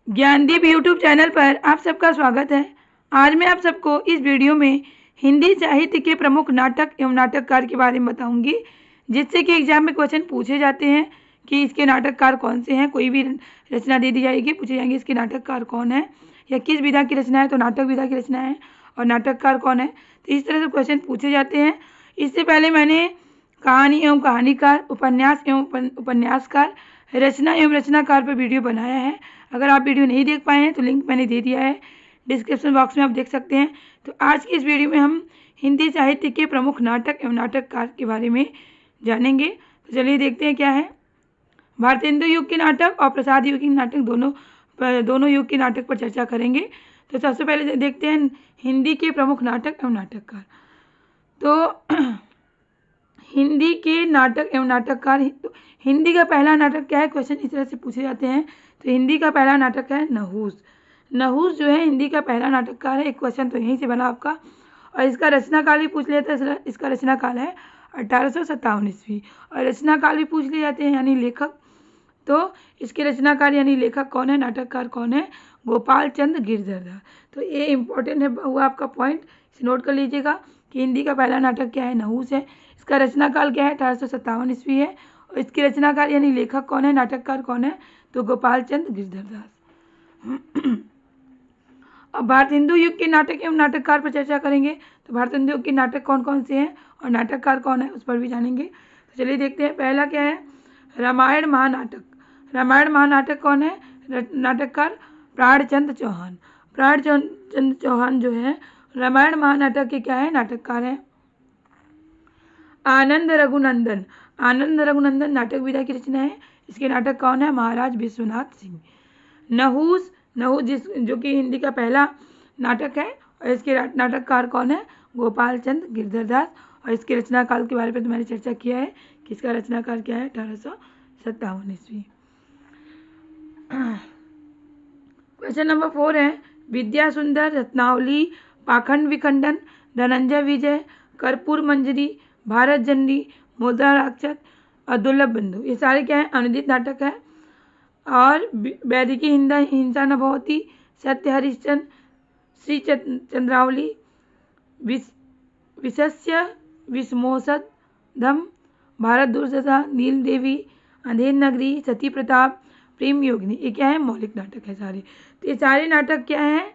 Gyandeep YouTube channel पर आप सबका स्वागत है। आज मैं आप सबको इस वीडियो में हिंदी साहित्य के प्रमुख नाटक एवं नाटककार के बारे में बताऊंगी, जिससे कि एग्जाम में क्वेश्चन पूछे जाते हैं कि इसके नाटककार कौन से हैं। कोई भी रचना दे दी जाएगी, पूछे जाएंगे इसके नाटककार कौन है या किस विधा की रचना है, तो नाटक विधा की रचना है और नाटककार कौन है। तो इस तरह से क्वेश्चन पूछे जाते हैं। इससे पहले मैंने कहानी एवं कहानीकार, उपन्यास एवं उपन्यासकार, रचना एवं रचनाकार पर वीडियो बनाया है। अगर आप वीडियो नहीं देख पाए हैं तो लिंक मैंने दे दिया है डिस्क्रिप्शन बॉक्स में, आप देख सकते हैं। तो आज की इस वीडियो में हम हिंदी साहित्य के प्रमुख नाटक एवं नाटककार के बारे में जानेंगे। तो चलिए देखते हैं क्या है। भारतेंदु युग के नाटक और प्रसाद युग के नाटक दोनों युग के नाटक पर चर्चा करेंगे। तो सबसे पहले देखते हैं हिंदी के प्रमुख नाटक एवं नाटककार। तो हिंदी के नाटक एवं नाटककार, हिंदी का पहला नाटक क्या है, क्वेश्चन इस तरह से पूछे जाते हैं। तो हिंदी का पहला नाटक है नहुस। नहुस जो है हिंदी का पहला नाटककार है। एक क्वेश्चन तो यहीं से बना आपका। और इसका रचनाकाल भी पूछ लिया था। इसका रचनाकाल है 1857 ईस्वी। और रचनाकाल भी पूछ लिए जाते हैं, यानी लेखक। तो इसके रचनाकार यानी लेखक कौन है, नाटककार कौन है, गोपाल चंद गिरधरदास। तो ये इंपॉर्टेंट है, हुआ आपका पॉइंट, इसे नोट कर लीजिएगा कि हिंदी का पहला नाटक क्या है, नहुस है। इसका रचनाकाल क्या है, 1857 ईस्वी है। और इसके रचनाकार यानी लेखक कौन है, नाटककार कौन है, तो गोपाल चंद गिरधरदास। अब भारतेंदु युग के नाटक एवं नाटककार पर चर्चा करेंगे। तो भारतेंदु युग के नाटक कौन कौन से हैं और नाटककार कौन है, उस पर भी जानेंगे। तो चलिए देखते हैं। पहला क्या है, रामायण महानाटक। रामायण महानाटक कौन है, नाटककार प्राणचंद चौहान। प्राणचंद चौहान जो है रामायण महानाटक के क्या है, नाटककार है। आनंद रघुनंदन। आनंद रघुनंदन नाटक विधा की रचना है। इसके नाटक कौन है, महाराज विश्वनाथ सिंह। नहुस, नहुस जो कि हिंदी का पहला नाटक है। और इसके नाटककार कौन है, गोपाल चंद गिरधरदास। और इसके रचनाकाल के बारे में तो मैंने चर्चा किया है कि इसका रचनाकाल क्या है, 1857 ईस्वी। क्वेश्चन नंबर 4 है, विद्या सुंदर, रत्नावली, पाखंड विखंडन, धनंजय विजय, कर्पूर मंजरी, भारत जननी, मुद्रा राक्षस और दुर्लभ बंधु, ये सारे क्या है, अनुदित नाटक है। और वैदिकी हिंसा न भवती, सत्य हरिश्चंद्र, श्री चंद्रावली, विशस्य विस्मोसधम, भारत दुर्दशा, नील देवी, अंधेर नगरी, सती प्रताप, प्रेम योगिनी, ये क्या है, मौलिक नाटक है सारे। तो ये सारे नाटक क्या हैं,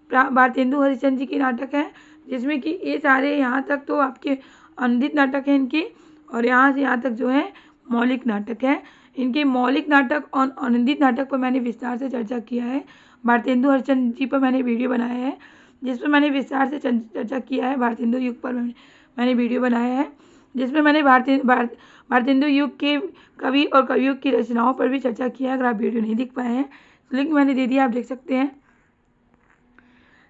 भारतेंदु हरिश्चंद्र जी के नाटक है, जिसमें कि ये सारे यहाँ तक तो आपके अनुदित नाटक हैं इनके, और यहाँ से यहाँ तक जो है मौलिक नाटक है। इनके मौलिक नाटक और अनुदित नाटक पर मैंने विस्तार से चर्चा किया है। भारतेंदु हरिश्चंद्र जी पर मैंने वीडियो बनाया है, जिसमें मैंने विस्तार से चर्चा किया है। भारतेंदु युग पर मैंने वीडियो बनाया है, जिसमें मैंने भारतेंदु युग के कवि और कवियों की रचनाओं पर भी चर्चा किया है। अगर आप वीडियो नहीं देख पाए हैं तो लिंक मैंने दे दिया, आप देख सकते हैं।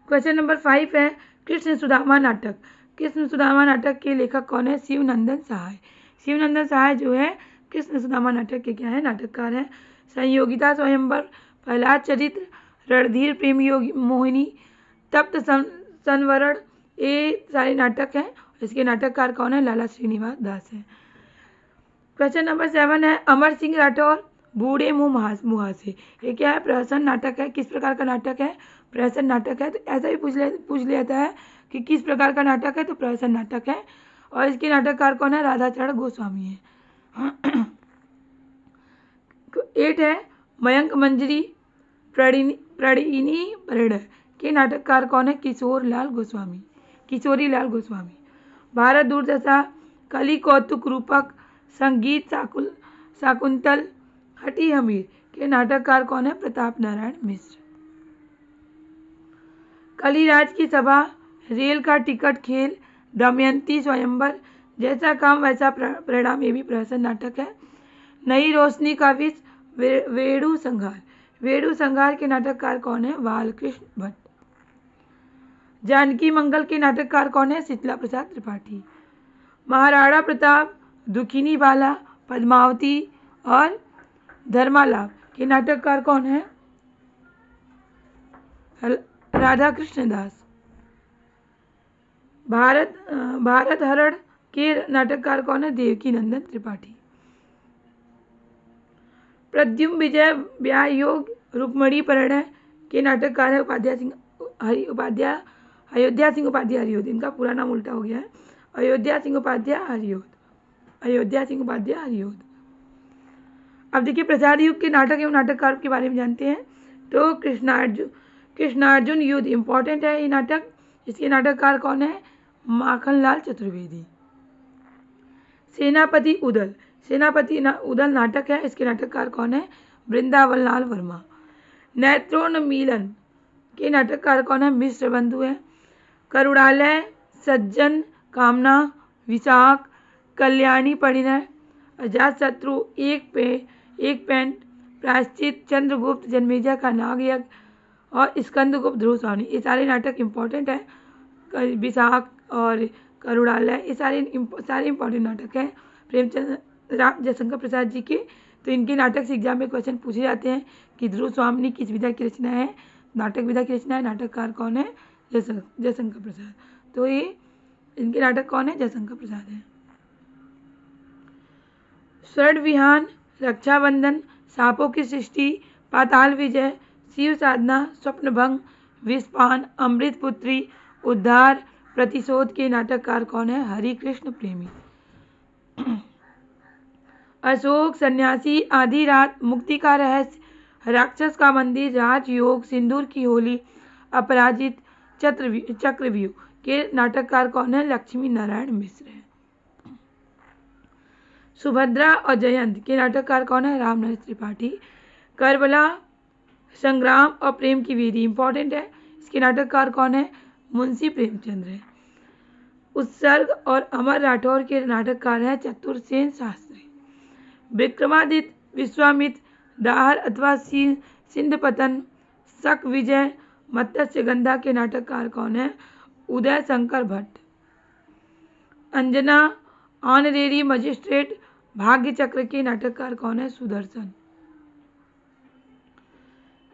क्वेश्चन नंबर 5 है, कृष्ण सुदामा नाटक। कृष्ण सुदामा नाटक के लेखक कौन है, शिवनंदन सहाय। शिवनंदन सहाय जो है कृष्ण सुदामा नाटक के क्या है, नाटककार हैं। संयोगिता स्वयंवर, प्रहलाद चरित्र, रणधीर प्रेम योगी मोहिनी, तप्त संवरण, ये सारे नाटक हैं। इसके नाटककार कौन है, लाला श्रीनिवास दास है। क्वेश्चन नंबर 7 है, अमर सिंह राठौर, बूढ़े मुँह मुहासे, ये क्या है, प्रहसन नाटक है। किस प्रकार का नाटक है, प्रहसन नाटक है। तो ऐसा भी पूछ लिया जाता है कि किस प्रकार का नाटक है, तो प्रहसन नाटक है। और इसके नाटककार कौन है, राधाचरण गोस्वामी है। 8 है, मयंक मंजरी, प्रणिनी परिणय के नाटककार कौन है, किशोरी लाल गोस्वामी। भारत दुर्दशा, कली कौतुक रूपक, संगीत शाकुंतल, हठी हमीर के नाटककार कौन है, प्रताप नारायण मिश्र। कलिराज की सभा, रेल का टिकट खेल, दमयंती स्वयंवर, जैसा काम वैसा परिणाम, ये भी प्रहसन नाटक है। नई रोशनी का विष, वेणु संहार। वेणु संहार के नाटककार कौन है, बालकृष्ण भट्ट। जानकी मंगल के नाटककार कौन है, शीतला प्रसाद त्रिपाठी। महाराणा प्रताप, दुखिनी बाला, पद्मावती और धर्मालाप के नाटककार कौन है, राधा कृष्ण दास। भारत हरण के नाटककार कौन है, देवकी नंदन त्रिपाठी। प्रद्युम्न विजय व्यायोग रुक्मणी परिणय के नाटककार है अयोध्या सिंह उपाध्याय हरिऔध। इनका पूरा नाम उल्टा हो गया है, अयोध्या सिंह उपाध्याय हरिऔध। अब देखिए प्रसाद युग के नाटक एवं नाटककार के बारे में जानते हैं। तो कृष्णार्जुन युद्ध इंपॉर्टेंट है ये नाटक। इसके नाटककार कौन है? माखनलाल चतुर्वेदी। सेनापति उदल नाटक है, इसके नाटककार कौन है? वृंदावन लाल वर्मा। नेत्रोन्मीलन के नाटककार कौन है? मिश्र बंधु है। करुणालय, सज्जन, कामना, विशाख, कल्याणी परिणय, अजातशत्रु, एक पेंट, प्रायश्चित, चंद्रगुप्त, जन्मेजय का नाग यज्ञ और स्कंदगुप्त ध्रुव स्वामी, ये सारे नाटक इंपॉर्टेंट है। विशाख और करुणालय ये सारे इंपॉर्टेंट नाटक हैं प्रेमचंद राम जयशंकर प्रसाद जी के। तो इनके नाटक से एग्जाम में क्वेश्चन पूछे जाते हैं कि ध्रुव स्वामी किस विधा की रचना है, नाटक विधा की रचना है, नाटककार कौन है? जयशंकर प्रसाद। तो ये इनके नाटक कौन है? जयशंकर प्रसाद है। स्वर्ण विहान, रक्षाबंधन, सांपों की सृष्टि, पाताल विजय, शिव साधना, स्वप्नभंग, विषपान, अमृत पुत्री, उद्धार, प्रतिशोध के नाटककार कौन है? हरिकृष्ण प्रेमी। अशोक, सन्यासी, आधी रात, मुक्ति का रहस्य, राक्षस का मंदिर, राजयोग, सिंदूर की होली, अपराजित, चक्रव्यूह के नाटककार कौन है? लक्ष्मी नारायण मिश्र है। सुभद्रा और जयंत के नाटककार कौन है? रामनरेश त्रिपाठी। करबला, संग्राम और प्रेम की वेदी इंपॉर्टेंट है, इसके नाटककार कौन है? मुंशी प्रेमचंद्र है। उत्सर्ग और अमर राठौर के नाटककार है चतुरसेन शास्त्री। विक्रमादित्य, विश्वामित्र, दाहर अथवा सिंध पतन, शक विजय, मत्स्यगंधा के नाटककार कौन है? उदय शंकर भट्ट। अंजना, ऑनरेरी मजिस्ट्रेट, भाग्य चक्र के नाटककार कौन है? सुदर्शन।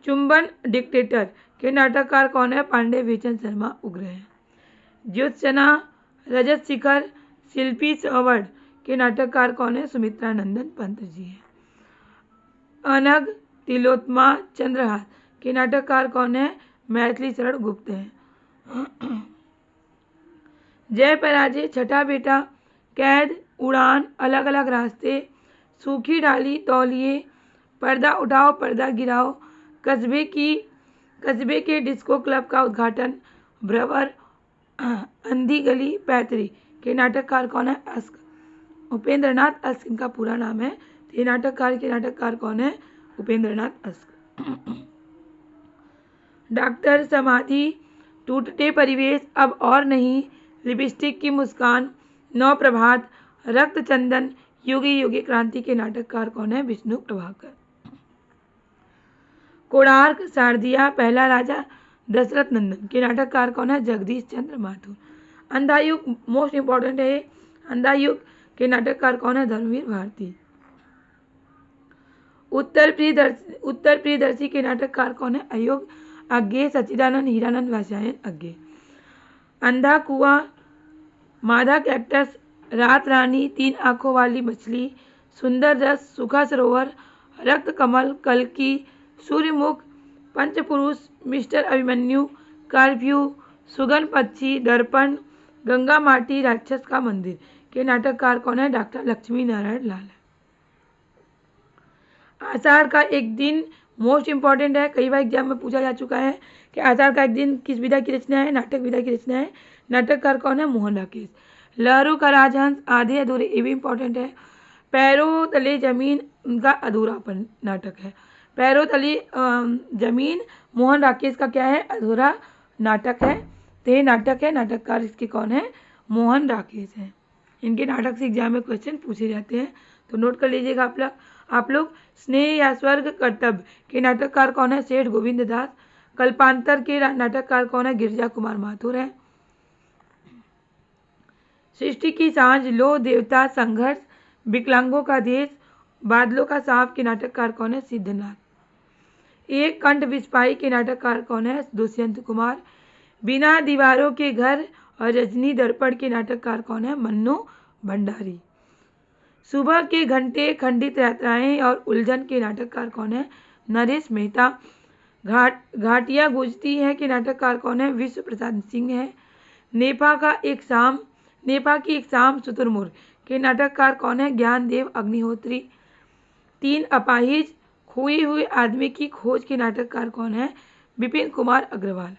चुंबन, डिक्टेटर के नाटककार कौन है? पांडे बेचन शर्मा उग्र है। ज्योत्सना, रजत शिखर, शिल्पी संवर्ण के नाटककार कौन है? सुमित्रा नंदन पंत जी है। अनग, तिलोत्तमा, चंद्रहास के नाटककार कौन है? मैथिली शरण गुप्त है। जय पराजय, छठा बेटा, कैद, उड़ान, अलग अलग रास्ते, सूखी डाली, तौलिए, पर्दा उठाओ पर्दा गिराओ, कस्बे के डिस्को क्लब का उद्घाटन, भ्रवर, अंधी गली, पैतरी के नाटककार कौन है? अस्क। उपेंद्रनाथ अस्क इनका पूरा नाम है। तो ये नाटककार कौन है? उपेंद्रनाथ अस्क। डॉक्टर, समाधि, टूटते परिवेश, अब और नहीं, लिपस्टिक की मुस्कान, नौ प्रभात, रक्त चंदन, युगी युगी क्रांति के नाटककार कौन है? विष्णु प्रभाकर। कोणार्क, शारदिया, पहला राजा, दशरथ नंदन के नाटककार कौन है? जगदीश चंद्र माथुर। अंधायुग मोस्ट इंपॉर्टेंट है। अंधायुग के नाटककार कौन है? धर्मवीर भारती। उत्तर प्रियदर्शी के नाटककार कौन है? अयोग अज्ञे, सच्चिदानंद, हीरानंद, वात्स्यायन अज्ञे। अंधा कुआं, माधा कैक्टस, रात रानी, तीन आंखों वाली मछली, सुंदर रस, सुखा सरोवर, रक्त कमल, कल्कि, सूर्यमुख, पंचपुरुष, मिस्टर अभिमन्यु, कर्फ्यू, सुगन पक्षी, दर्पण, गंगा माटी, राक्षस का मंदिर के नाटककार कौन है? डॉक्टर लक्ष्मी नारायण लाल। आषाढ़ का एक दिन मोस्ट इंपॉर्टेंट है, कई बार एग्जाम में पूछा जा चुका है कि आषाढ़ का एक दिन किस विधा की रचना है? नाटक विधा की रचना है। नाटककार कौन है? मोहन राकेश। लहरों का राजहंस, आधे अधूरे, ये भी इंपॉर्टेंट है। पैरों तले जमीन, उनका अधूरापन नाटक है। पैरों तले जमीन मोहन राकेश का क्या है? अधूरा नाटक है। तो ये नाटक है, नाटककार इसके कौन है? मोहन राकेश है। इनके नाटक से एग्जाम में क्वेश्चन पूछे जाते हैं, तो नोट कर लीजिएगा आप लोग। स्नेह या स्वर्ग कर्तव्य के नाटककार कौन है? सेठ गोविंद दास। कल्पांतर के नाटककार कौन है? गिरजा कुमार माथुर है। सृष्टि की सांझ, लो, देवता, संघर्ष, विकलांगों का देश, बादलों का सांप के नाटककार कौन है? सिद्धनाथ। एक कंठ विस्पाई के नाटककार कौन है? दुष्यंत कुमार। बिना दीवारों के घर और रजनी दर्पण के नाटककार कौन है? मन्नू भंडारी। सुबह के घंटे, खंडित यात्राएं और उलझन के नाटककार कौन है? नरेश मेहता। घाटियाँ गूंजती है के नाटककार कौन है? विश्व प्रसाद सिंह है। नेपा की एक शाम शुतुरमुर्ग के नाटककार कौन है? ज्ञानदेव अग्निहोत्री। 3 अपाहिज खोए हुए आदमी की खोज के नाटककार कौन है? विपिन कुमार अग्रवाल।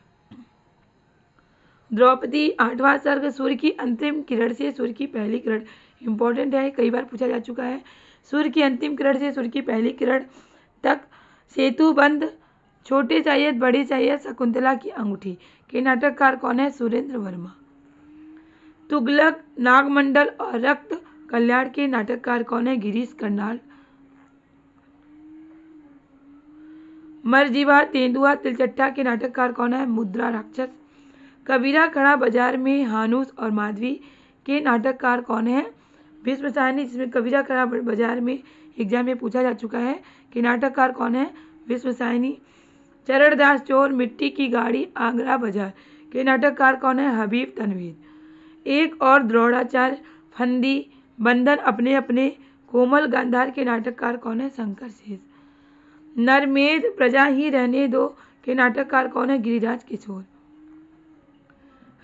द्रौपदी 8वां सर्ग सूर्य की अंतिम किरण से सूर्य की पहली किरण। इंपॉर्टेंट है, कई बार पूछा जा चुका है। सूर्य की अंतिम किरण से सूर्य की पहली किरण तक सेतु बंद, छोटे सैयद बड़े सैयद, शकुंतला की अंगूठी के नाटककार कौन है? सुरेंद्र वर्मा। तुगलक, नागमंडल और रक्त कल्याण के नाटककार कौन है? गिरीश कर्नाल। मरजीवा, तेंदुआ, तिलचट्टा के नाटककार कौन है? मुद्रा राक्षस। कबीरा खड़ा बाजार में हानूस और माधवी के नाटककार कौन है? भीष्म साहनी, जिसमें कबीरा खड़ा बाजार में एग्जाम में पूछा जा चुका है कि नाटककार कौन है? भीष्म साहनी। चरणदास चोर, मिट्टी की गाड़ी, आगरा बाजार के नाटककार कौन है? हबीब तनवीर। एक और द्रोणाचार्य, फंदी, बंधन अपने अपने, कोमल गांधार के नाटककार कौन है? शंकर शेष। नरमेध, प्रजा ही रहने दो के नाटककार कौन है? गिरिराज किशोर।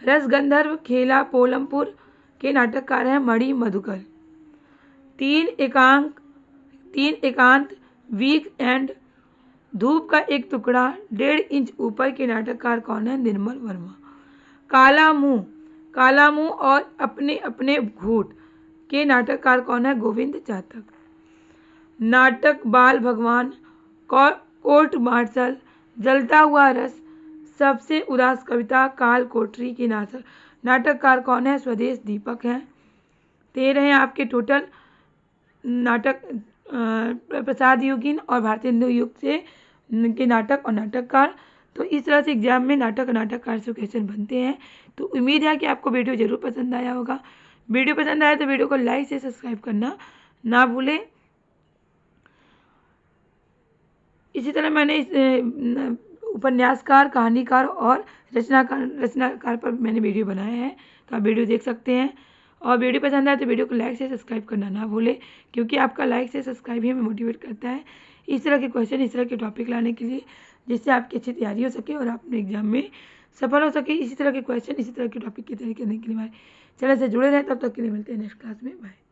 रसगंधर्व, खेला पोलमपुर के नाटककार है मणि मधुकर। 3 एकांत, वीक एंड, धूप का एक टुकड़ा, 1.5 इंच ऊपर के नाटककार कौन है? निर्मल वर्मा। काला मुंह और अपने अपने घूट के नाटककार कौन है? गोविंद चातक। नाटक बाल भगवान, कोर्ट मार्शल, जलता हुआ रस, सबसे उदास कविता, काल कोठरी के नाटककार कौन है? स्वदेश दीपक है। 13 हैं आपके टोटल नाटक, प्रसाद युगीन और भारतेंदु युग से के नाटक और नाटककार। तो इस तरह से एग्जाम में नाटक और नाटककार से क्वेश्चन बनते हैं। तो उम्मीद है कि आपको वीडियो जरूर पसंद आया होगा। वीडियो पसंद आया तो वीडियो को लाइक से सब्सक्राइब करना ना भूलें। इसी तरह मैंने इस उपन्यासकार, कहानीकार और रचनाकार पर मैंने वीडियो बनाए हैं, तो आप वीडियो देख सकते हैं। और वीडियो पसंद आए तो वीडियो को लाइक से सब्सक्राइब करना ना भूलें, क्योंकि आपका लाइक से सब्सक्राइब ही हमें मोटिवेट करता है इस तरह के क्वेश्चन, इस तरह के टॉपिक लाने के लिए, जिससे आपकी अच्छी तैयारी हो सके और आप अपने एग्जाम में सफल हो सके। इसी तरह के क्वेश्चन, इसी तरह के टॉपिक की तैयारी करने के लिए हमारे चैनल से जुड़े रहें। तब तक के लिए मिलते हैं नेक्स्ट क्लास में। बाय।